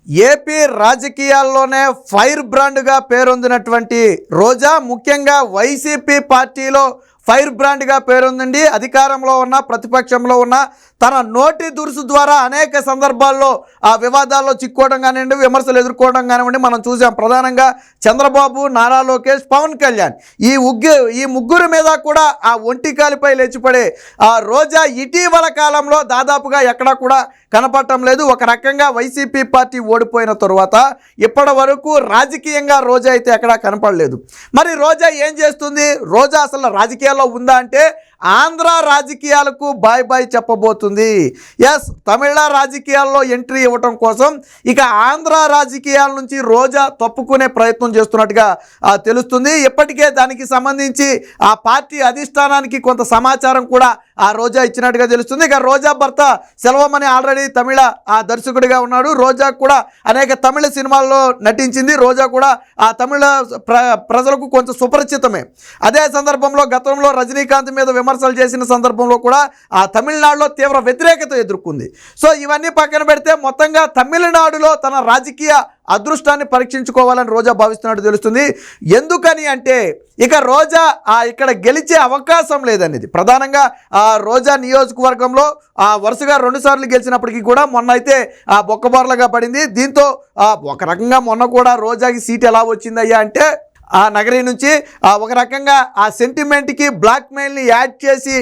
AP రాజకీయాల్లోనే fire బ్రాండ్గా పేరొందినటువంటి రోజా ముఖ్యంగా YCP పార్టీలో ఫైర్ బ్రాండ్గా పేరొందండి. అధికారంలో ఉన్న ప్రతిపక్షంలో ఉన్న తన నోటి దురుసు ద్వారా అనేక సందర్భాల్లో ఆ వివాదాల్లో చిక్కోవడం కానివ్వండి, విమర్శలు ఎదుర్కోవడం కానివ్వండి మనం చూసాం. ప్రధానంగా చంద్రబాబు, నారా లోకేష్, పవన్ కళ్యాణ్ ఈ ముగ్గురు మీద కూడా ఆ ఒంటికాలిపై లేచిపడే ఆ రోజా ఇటీవల కాలంలో దాదాపుగా ఎక్కడా కూడా కనపడటం లేదు. ఒక రకంగా వైసీపీ పార్టీ ఓడిపోయిన తరువాత ఇప్పటి వరకు రాజకీయంగా రోజా అయితే ఎక్కడా కనపడలేదు. మరి రోజా ఏం చేస్తుంది? రోజా అసలు రాజకీయాల్లో ఉందా అంటే ఆంధ్ర రాజకీయాలకు బాయ్ బాయ్ చెప్పబోతుంది. ఎస్, తమిళ రాజకీయాల్లో ఎంట్రీ ఇవ్వటం కోసం ఇక ఆంధ్ర రాజకీయాల నుంచి రోజా తప్పుకునే ప్రయత్నం చేస్తున్నట్టుగా తెలుస్తుంది. ఇప్పటికే దానికి సంబంధించి ఆ పార్టీ అధిష్టానానికి కొంత సమాచారం కూడా ఆ రోజా ఇచ్చినట్టుగా తెలుస్తుంది. ఇక రోజా భర్త సెల్వమణి ఆల్రెడీ తమిళ దర్శకుడిగా ఉన్నాడు. రోజా కూడా అనేక తమిళ సినిమాల్లో నటించింది. రోజా కూడా ఆ తమిళ ప్రజలకు కొంచెం సుపరిచితమే. అదే సందర్భంలో గతంలో రజనీకాంత్ మీద విమర్శలు చేసిన సందర్భంలో కూడా ఆ తమిళనాడులో తీవ్ర వ్యతిరేకత ఎదుర్కొంది. సో ఇవన్నీ పక్కన పెడితే మొత్తంగా తమిళనాడులో తన రాజకీయ అదృష్టాన్ని పరీక్షించుకోవాలని రోజా భావిస్తున్నట్టు తెలుస్తుంది. ఎందుకని అంటే ఇక రోజా ఇక్కడ గెలిచే అవకాశం లేదనేది ప్రధానంగా రోజా నియోజకవర్గంలో వరుసగా 2 సార్లు గెలిచినప్పటికీ కూడా మొన్న అయితే బొక్కబోర్లగా పడింది. దీంతో ఒక రకంగా మొన్న కూడా రోజాకి సీట్ ఎలా వచ్చిందయ్యా అంటే ఆ నగరీ నుంచి ఒక రకంగా ఆ సెంటిమెంట్కి బ్లాక్మెయిల్ని యాడ్ చేసి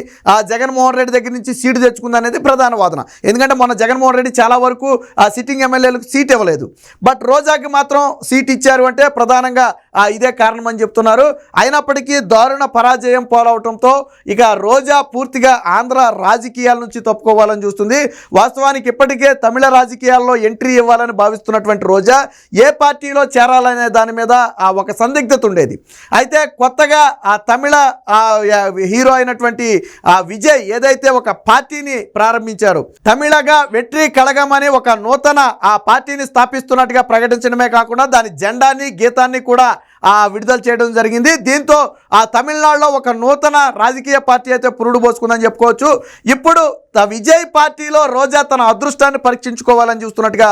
జగన్మోహన్ రెడ్డి దగ్గర నుంచి సీటు తెచ్చుకుందనేది ప్రధాన వాదన. ఎందుకంటే మొన్న జగన్మోహన్ రెడ్డి చాలా వరకు సిట్టింగ్ ఎమ్మెల్యేలకు సీట్ ఇవ్వలేదు, బట్ రోజాకి మాత్రం సీట్ ఇచ్చారు అంటే ప్రధానంగా ఇదే కారణం అని చెప్తున్నారు. అయినప్పటికీ దారుణ పరాజయం పోలవటంతో ఇక రోజా పూర్తిగా ఆంధ్ర రాజకీయాల నుంచి తప్పుకోవాలని చూస్తుంది. వాస్తవానికి ఇప్పటికే తమిళ రాజకీయాల్లో ఎంట్రీ ఇవ్వాలని భావిస్తున్నటువంటి రోజా ఏ పార్టీలో చేరాలనే దాని మీద ఒక సందిగ్ధ ఉండేది. అయితే కొత్తగా ఆ తమిళ హీరో అయినటువంటి విజయ్ ఏదైతే ఒక పార్టీని ప్రారంభించారు, తమిళగా వెట్రి కళగం అని ఒక నూతన ఆ పార్టీని స్థాపిస్తున్నట్టుగా ప్రకటించడమే కాకుండా దాని జెండాని గీతాన్ని కూడా విడుదల చేయడం జరిగింది. దీంతో ఆ తమిళనాడులో ఒక నూతన రాజకీయ పార్టీ అయితే పురుడు పోసుకుందని చెప్పుకోవచ్చు. ఇప్పుడు విజయ్ పార్టీలో రోజా తన అదృష్టాన్ని పరీక్షించుకోవాలని చూస్తున్నట్టుగా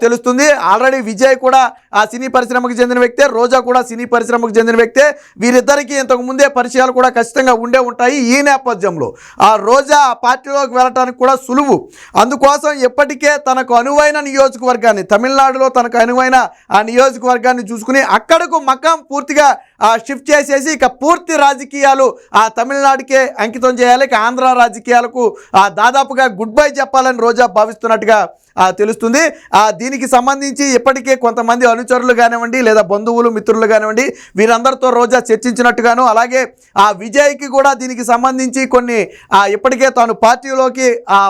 తెలుస్తుంది. ఆల్రెడీ విజయ్ కూడా ఆ సినీ పరిశ్రమకు చెందిన వ్యక్తే, రోజా కూడా సినీ పరిశ్రమకు చెందిన వ్యక్తే. వీరిద్దరికీ ఇంతకు ముందే పరిచయాలు కూడా ఖచ్చితంగా ఉండే ఉంటాయి. ఈ నేపథ్యంలో ఆ రోజా ఆ పార్టీలోకి వెళ్ళడానికి కూడా సులువు. అందుకోసం ఎప్పటికే తనకు అనువైన నియోజకవర్గాన్ని, తమిళనాడులో తనకు అనువైన ఆ నియోజకవర్గాన్ని చూసుకుని అక్కడకు మకాం పూర్తిగా షిఫ్ట్ చేసేసి ఇక పూర్తి రాజకీయాలు ఆ తమిళనాడుకే అంకితం చేయాలి. ఇక ఆంధ్ర రాజకీయాలకు దాదాపుగా గుడ్ బై చెప్పాలని రోజా భావిస్తున్నట్టుగా తెలుస్తుంది. దీనికి సంబంధించి ఇప్పటికే కొంతమంది అనుచరులు కానివ్వండి లేదా బంధువులు మిత్రులు కానివ్వండి వీరందరితో రోజా చర్చించినట్టుగాను, అలాగే ఆ విజయ్కి కూడా దీనికి సంబంధించి కొన్ని ఇప్పటికే తాను పార్టీలోకి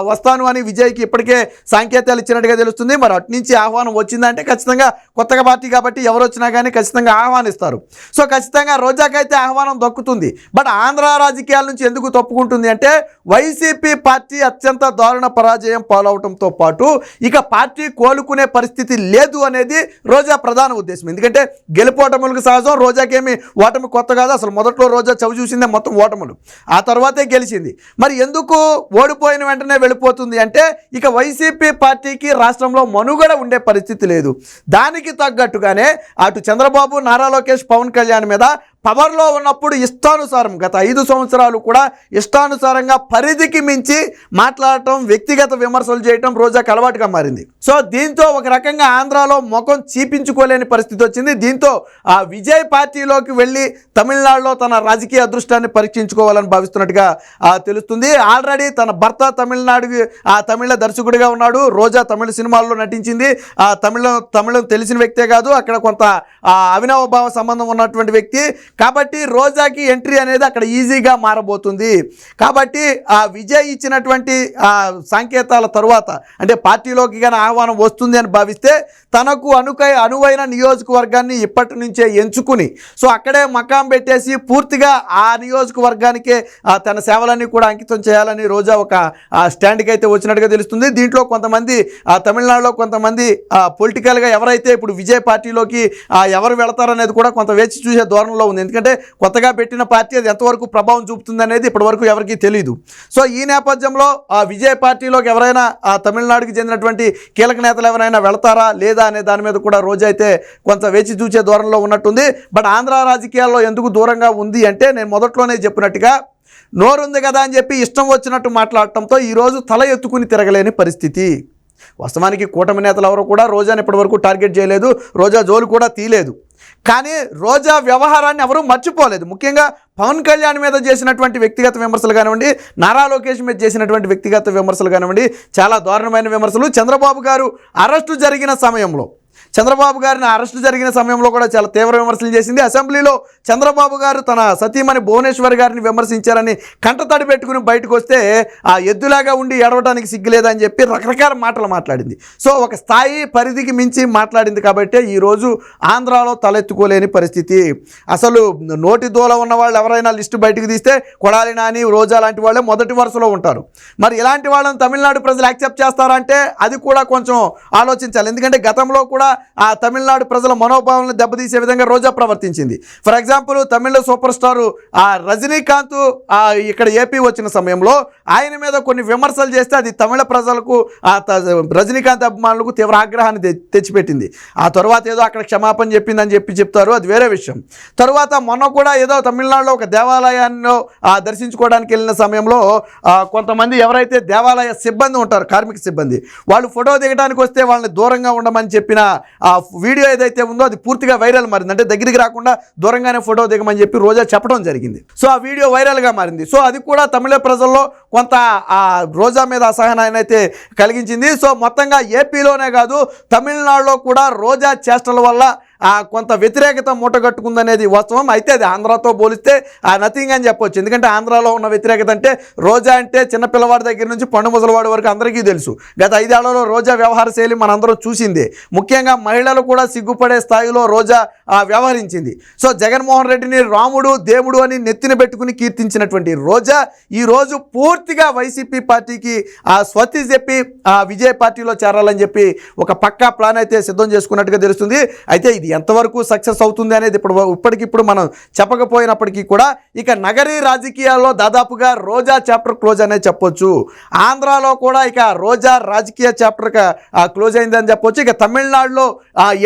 వస్తాను అని విజయ్కి ఇప్పటికే సంకేతాలు ఇచ్చినట్టుగా తెలుస్తుంది. మరి అటు నుంచి ఆహ్వానం వచ్చిందంటే ఖచ్చితంగా కొత్తగా పార్టీ కాబట్టి ఎవరు వచ్చినా కానీ ఖచ్చితంగా ఆహ్వానిస్తారు. సో ఖచ్చితంగా రోజాకైతే ఆహ్వానం దక్కుతుంది. బట్ ఆంధ్ర రాజకీయాల నుంచి ఎందుకు తప్పుకుంటుంది అంటే వైసీపీ పార్టీ అత్యంత దారుణ పరాజయం పాలవటంతో పాటు ఇక పార్టీ కోలుకునే పరిస్థితి లేదు అనేది రోజా ప్రధాన ఉద్దేశం. ఎందుకంటే గెలుపోటములకు సహజం, రోజాకేమి ఓటమి కొత్త కాదు. అసలు మొదట్లో రోజా చవి చూసిందే మొత్తం ఓటములు, ఆ తర్వాతే గెలిచింది. మరి ఎందుకు ఓడిపోయిన వెంటనే వెళ్ళిపోతుంది అంటే ఇక వైసీపీ పార్టీకి రాష్ట్రంలో మనుగడ ఉండే పరిస్థితి లేదు. దానికి తగ్గట్టుగానే అటు చంద్రబాబు, నారా లోకేష్, పవన్ కళ్యాణ్ మీద పవర్లో ఉన్నప్పుడు ఇష్టానుసారం గత 5 సంవత్సరాలు కూడా ఇష్టానుసారంగా పరిధికి మించి మాట్లాడటం, వ్యక్తిగత విమర్శలు చేయటం రోజాకి అలవాటుగా మారింది. సో దీంతో ఒక రకంగా ఆంధ్రాలో ముఖం చీపించుకోలేని పరిస్థితి వచ్చింది. దీంతో ఆ విజయ్ పార్టీలోకి వెళ్ళి తమిళనాడులో తన రాజకీయ అదృష్టాన్ని పరీక్షించుకోవాలని భావిస్తున్నట్టుగా తెలుస్తుంది. ఆల్రెడీ తన భర్త తమిళ దర్శకుడిగా ఉన్నాడు. రోజా తమిళ సినిమాల్లో నటించింది. తమిళం తెలిసిన వ్యక్తే కాదు, అక్కడ కొంత అవినాభావ సంబంధం ఉన్నటువంటి వ్యక్తి. కాబట్టి రోజాకి ఎంట్రీ అనేది అక్కడ ఈజీగా మారబోతుంది. కాబట్టి ఆ విజయ్ ఇచ్చినటువంటి సంకేతాల తరువాత అంటే పార్టీలోకి కానీ ఆహ్వానం వస్తుంది అని భావిస్తే తనకు అనువైన నియోజకవర్గాన్ని ఇప్పటి నుంచే ఎంచుకుని సో అక్కడే మకాం పెట్టేసి పూర్తిగా ఆ నియోజకవర్గానికే తన సేవలన్నీ కూడా అంకితం చేయాలని రోజా ఒక స్టాండ్కి అయితే వచ్చినట్టుగా తెలుస్తుంది. దీంట్లో కొంతమంది తమిళనాడులో కొంతమంది పొలిటికల్గా ఎవరైతే ఇప్పుడు విజయ్ పార్టీలోకి ఎవరు వెళతారనేది కూడా కొంత వేచి చూసే ధోరణిలో ఉంది. ఎందుకంటే కొత్తగా పెట్టిన పార్టీ అది ఎంతవరకు ప్రభావం చూపుతుంది అనేది ఇప్పటివరకు ఎవరికీ తెలియదు. సో ఈ నేపథ్యంలో ఆ విజయ్ పార్టీలోకి ఎవరైనా ఆ తమిళనాడుకి చెందినటువంటి కీలక నేతలు ఎవరైనా వెళతారా లేదా అనే దాని మీద కూడా రోజా అయితే కొంత వేచి చూచే ధోరణిలో ఉన్నట్టుంది. బట్ ఆంధ్ర రాజకీయాల్లో ఎందుకు దూరంగా ఉంది అంటే నేను మొదట్లోనే చెప్పినట్టుగా నోరుంది కదా అని చెప్పి ఇష్టం వచ్చినట్టు మాట్లాడటంతో ఈరోజు తల ఎత్తుకుని తిరగలేని పరిస్థితి. వాస్తవానికి కూటమి నేతలు ఎవరు కూడా రోజాని ఇప్పటివరకు టార్గెట్ చేయలేదు, రోజా జోలు కూడా తీయలేదు. కానీ రోజా వ్యవహారాన్ని ఎవరూ మర్చిపోలేదు. ముఖ్యంగా పవన్ కళ్యాణ్ మీద చేసినటువంటి వ్యక్తిగత విమర్శలు కానివ్వండి, నారా లోకేష్ మీద చేసినటువంటి వ్యక్తిగత విమర్శలు కానివ్వండి, చాలా దారుణమైన విమర్శలు. చంద్రబాబు గారు అరెస్టు జరిగిన సమయంలో కూడా చాలా తీవ్ర విమర్శలు చేసింది. అసెంబ్లీలో చంద్రబాబు గారు తన సతీమణి భువనేశ్వర్ గారిని విమర్శించారని కంటతడి పెట్టుకుని బయటకు వస్తే ఆ ఎద్దులాగా ఉండి ఏడవడానికి సిగ్గులేదని చెప్పి రకరకాల మాటలు మాట్లాడింది. సో ఒక స్థాయి పరిధికి మించి మాట్లాడింది కాబట్టి ఈరోజు ఆంధ్రాలో తలెత్తుకోలేని పరిస్థితి. అసలు నోటి దూల ఉన్న వాళ్ళు ఎవరైనా లిస్టు బయటకు తీస్తే కొడాలి నాని, రోజా లాంటి వాళ్ళే మొదటి వరుసలో ఉంటారు. మరి ఇలాంటి వాళ్ళని తమిళనాడు ప్రజలు యాక్సెప్ట్ చేస్తారంటే అది కూడా కొంచెం ఆలోచించాలి. ఎందుకంటే గతంలో కూడా ఆ తమిళనాడు ప్రజల మనోభావాలను దెబ్బతీసే విధంగా రోజా ప్రవర్తించింది. ఫర్ ఎగ్జాంపుల్ తమిళ సూపర్ స్టారు ఆ రజనీకాంత్ ఇక్కడ ఏపీ వచ్చిన సమయంలో ఆయన మీద కొన్ని విమర్శలు చేస్తే అది తమిళ ప్రజలకు రజనీకాంత్ అభిమానులకు తీవ్ర ఆగ్రహాన్ని తెచ్చిపెట్టింది. ఆ తర్వాత ఏదో అక్కడ క్షమాపణ చెప్పిందని చెప్తారు, అది వేరే విషయం. తర్వాత మొన్న కూడా ఏదో తమిళనాడులో ఒక దేవాలయాన్ని దర్శించుకోవడానికి వెళ్ళిన సమయంలో కొంతమంది ఎవరైతే దేవాలయ సిబ్బంది ఉంటారు, కార్మిక సిబ్బంది, వాళ్ళు ఫోటో దిగడానికి వస్తే వాళ్ళని దూరంగా ఉండమని చెప్పిన ఆ వీడియో ఏదైతే ఉందో అది పూర్తిగా వైరల్ మారింది. అంటే దగ్గరికి రాకుండా దూరంగానే ఫోటో దిగమని చెప్పి రోజా చెప్పడం జరిగింది. సో ఆ వీడియో వైరల్గా మారింది. సో అది కూడా తమిళ ప్రజల్లో కొంత ఆ రోజా మీద అసహనాన్ని అయితే కలిగించింది. సో మొత్తంగా ఏపీలోనే కాదు తమిళనాడులో కూడా రోజా చేష్టల వల్ల కొంత వ్యతిరేకత మూటగట్టుకుందనేది వాస్తవం. అయితే అది ఆంధ్రాతో పోలిస్తే నథింగ్ అని చెప్పొచ్చు. ఎందుకంటే ఆంధ్రాలో ఉన్న వ్యతిరేకత అంటే రోజా అంటే చిన్నపిల్లవాడి దగ్గర నుంచి పండు ముసలివాడి వరకు అందరికీ తెలుసు. గత 5 ఏళ్లలో రోజా వ్యవహార శైలి మనందరం చూసిందే. ముఖ్యంగా మహిళలు కూడా సిగ్గుపడే స్థాయిలో రోజా వ్యవహరించింది. సో జగన్మోహన్ రెడ్డిని రాముడు దేవుడు అని నెత్తిన పెట్టుకుని కీర్తించినటువంటి రోజా ఈరోజు పూర్తిగా వైసీపీ పార్టీకి స్వస్తి చెప్పి విజయ్ పార్టీలో చేరాలని చెప్పి ఒక పక్కా ప్లాన్ అయితే సిద్ధం చేసుకున్నట్టుగా తెలుస్తుంది. అయితే ఇది ఎంతవరకు సక్సెస్ అవుతుంది అనేది ఇప్పటికిప్పుడు మనం చెప్పకపోయినప్పటికీ కూడా ఇక నగరీ రాజకీయాల్లో దాదాపుగా రోజా చాప్టర్ క్లోజ్ అనే చెప్పొచ్చు. ఆంధ్రాలో కూడా ఇక రోజా రాజకీయ చాప్టర్ క్లోజ్ అయిందని చెప్పొచ్చు. ఇక తమిళనాడులో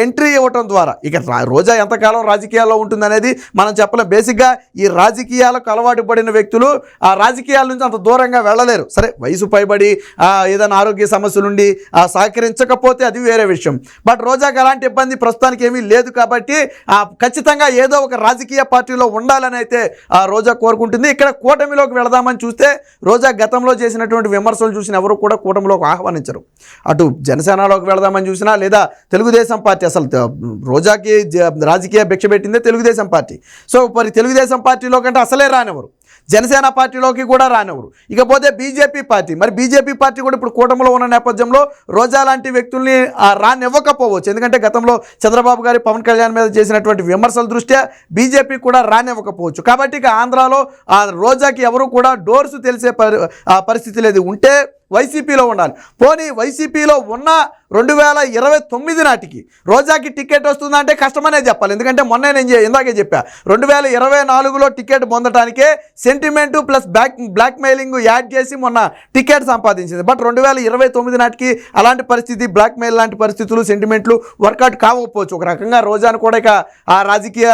ఎంట్రీ ఇవ్వటం ద్వారా ఇక రోజా ఎంతకాలం రాజకీయాల్లో ఉంటుందనేది మనం చెప్పలేం. బేసిక్గా ఈ రాజకీయాలకు అలవాటు పడిన వ్యక్తులు ఆ రాజకీయాల నుంచి అంత దూరంగా వెళ్ళలేరు. సరే వయసు పైబడి ఏదైనా ఆరోగ్య సమస్యలుండి సహకరించకపోతే అది వేరే విషయం. బట్ రోజాకి అలాంటి ఇబ్బంది ప్రస్తుతానికి ఏమీ లేదు కాబట్టి ఖచ్చితంగా ఏదో ఒక రాజకీయ పార్టీలో ఉండాలని అయితే రోజా కోరుకుంటుంది. ఇక్కడ కూటమిలోకి వెళదామని చూస్తే రోజా గతంలో చేసినటువంటి విమర్శలు చూసిన ఎవరు కూడా కూటమిలోకి ఆహ్వానించరు. అటు జనసేనలోకి వెళదామని చూసినా లేదా తెలుగుదేశం పార్టీ, అసలు రోజాకి రాజకీయ భిక్ష పెట్టిందే తెలుగుదేశం పార్టీ. సో మరి తెలుగుదేశం పార్టీలో కంటే అసలే రానివ్వరు, జనసేన పార్టీలోకి కూడా రానివ్వరు. ఇకపోతే బీజేపీ పార్టీ, మరి బీజేపీ పార్టీ కూడా ఇప్పుడు కూటమిలో ఉన్న నేపథ్యంలో రోజా లాంటి వ్యక్తుల్ని రానివ్వకపోవచ్చు. ఎందుకంటే గతంలో చంద్రబాబు గారి పవన్ కళ్యాణ్ మీద చేసినటువంటి విమర్శల దృష్ట్యా బీజేపీ కూడా రానివ్వకపోవచ్చు. కాబట్టి ఇక ఆంధ్రాలో రోజాకి ఎవరు కూడా డోర్స్ తెలిసే పరిస్థితి లేదు. ఉంటే వైసీపీలో ఉండాలి. పోనీ వైసీపీలో ఉన్న 2029 నాటికి రోజాకి టికెట్ వస్తుందంటే కష్టమనే చెప్పాలి. ఎందుకంటే మొన్న నేను ఇందాకే చెప్పా 2024లో టికెట్ పొందడానికే sentiment plus blackmailing add చేసి మొన్న టికెట్ సంపాదించింది. బట్ 2029 నాటికి అలాంటి పరిస్థితి, బ్లాక్ మెయిల్ లాంటి పరిస్థితులు, సెంటిమెంట్లు వర్కౌట్ కాకపోవచ్చు. ఒక రకంగా రోజాను కూడా ఇక ఆ రాజకీయ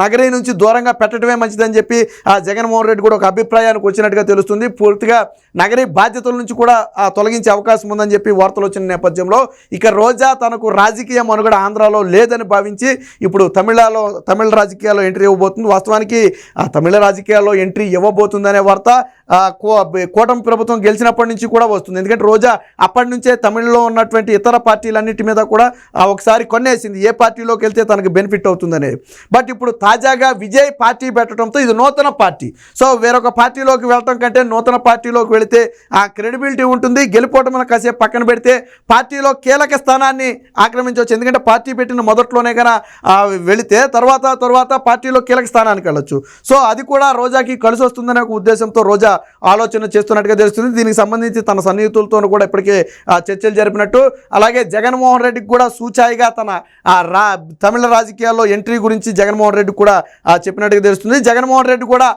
నగరీ నుంచి దూరంగా పెట్టడమే మంచిదని చెప్పి జగన్మోహన్ రెడ్డి కూడా ఒక అభిప్రాయానికి వచ్చినట్టుగా తెలుస్తుంది. పూర్తిగా నగరీ బాధ్యతల నుంచి కూడా తొలగించే అవకాశం ఉందని చెప్పి వార్తలు వచ్చిన నేపథ్యంలో ఇక రోజా తనకు రాజకీయ మనుగడ ఆంధ్రాలో లేదని భావించి ఇప్పుడు తమిళ రాజకీయాల్లో ఎంట్రీ ఇవ్వబోతుంది. వాస్తవానికి తమిళ రాజకీయాల్లో ఎంట్రీ ఇవ్వబోతుందనే వార్త కూటమి ప్రభుత్వం గెలిచినప్పటి నుంచి కూడా వస్తుంది. ఎందుకంటే రోజా అప్పటి నుంచే తమిళలో ఉన్నటువంటి ఇతర పార్టీలన్నిటి మీద కూడా ఒకసారి కొన్నేసింది, ఏ పార్టీలోకి వెళ్తే తనకు బెనిఫిట్ అవుతుందనేది. బట్ ఇప్పుడు తాజాగా విజయ్ పార్టీ పెట్టడంతో ఇది నూతన పార్టీ. సో వేరొక పార్టీలోకి వెళ్ళటం కంటే నూతన పార్టీలోకి వెళితే ఆ క్రెడిబిలిటీ ఉంటుంది. గెలుపోవటం కాసేపు పక్కన పెడితే పార్టీలో కీలక స్థానాన్ని ఆక్రమించవచ్చు. ఎందుకంటే పార్టీ పెట్టిన మొదట్లోనే కన్నా వెళితే తర్వాత పార్టీలో కీలక స్థానానికి వెళ్ళొచ్చు. సో అది కూడా రోజాకి కలిసి వస్తుందనే ఒక ఉద్దేశంతో రోజా ఆలోచన చేస్తున్నట్టుగా తెలుస్తుంది. దీనికి సంబంధించి తన సన్నిహితులతో కూడా ఇప్పటికే చర్చలు జరిపినట్టు, అలాగే జగన్మోహన్ రెడ్డికి కూడా సూచాయిగా తన తమిళ రాజకీయాల్లో ఎంట్రీ గురించి జగన్మోహన్ రెడ్డి కూడా చెప్పినట్టుగా తెలుస్తుంది. జగన్మోహన్ రెడ్డి కూడా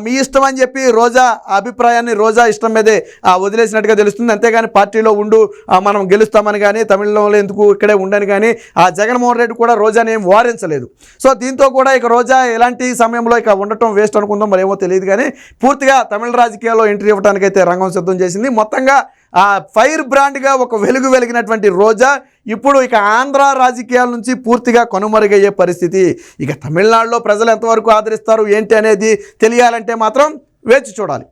మీ ఇష్టం అని చెప్పి రోజా అభిప్రాయాన్ని రోజా ఇష్టం మీదే వదిలేసినట్టుగా తెలుస్తుంది. అంతేగాని పార్టీలో ఉండు మనం గెలుస్తామని కానీ తమిళంలో ఎందుకు ఇక్కడే ఉండని కానీ జగన్మోహన్ రెడ్డి కూడా రోజాని ఏం వారించలేదు. సో దీంతో కూడా ఇక రోజా ఎలాంటి సమయంలో ఇక ఉండటం వేస్ట్ అనుకుందాం, మరేమో తెలియదు. కానీ పూర్తిగా తమిళ రాజకీయాల్లో ఎంట్రీ ఇవ్వడానికి అయితే రంగం సిద్ధం చేసింది. మొత్తంగా ఫైర్ బ్రాండ్గా ఒక వెలుగు వెలిగినటువంటి రోజా ఇప్పుడు ఇక ఆంధ్ర రాజకీయాల నుంచి పూర్తిగా కనుమరుగయ్యే పరిస్థితి. ఇక తమిళనాడులో ప్రజలు ఎంతవరకు ఆదరిస్తారు ఏంటి అనేది తెలియాలంటే మాత్రం వేచి చూడాలి.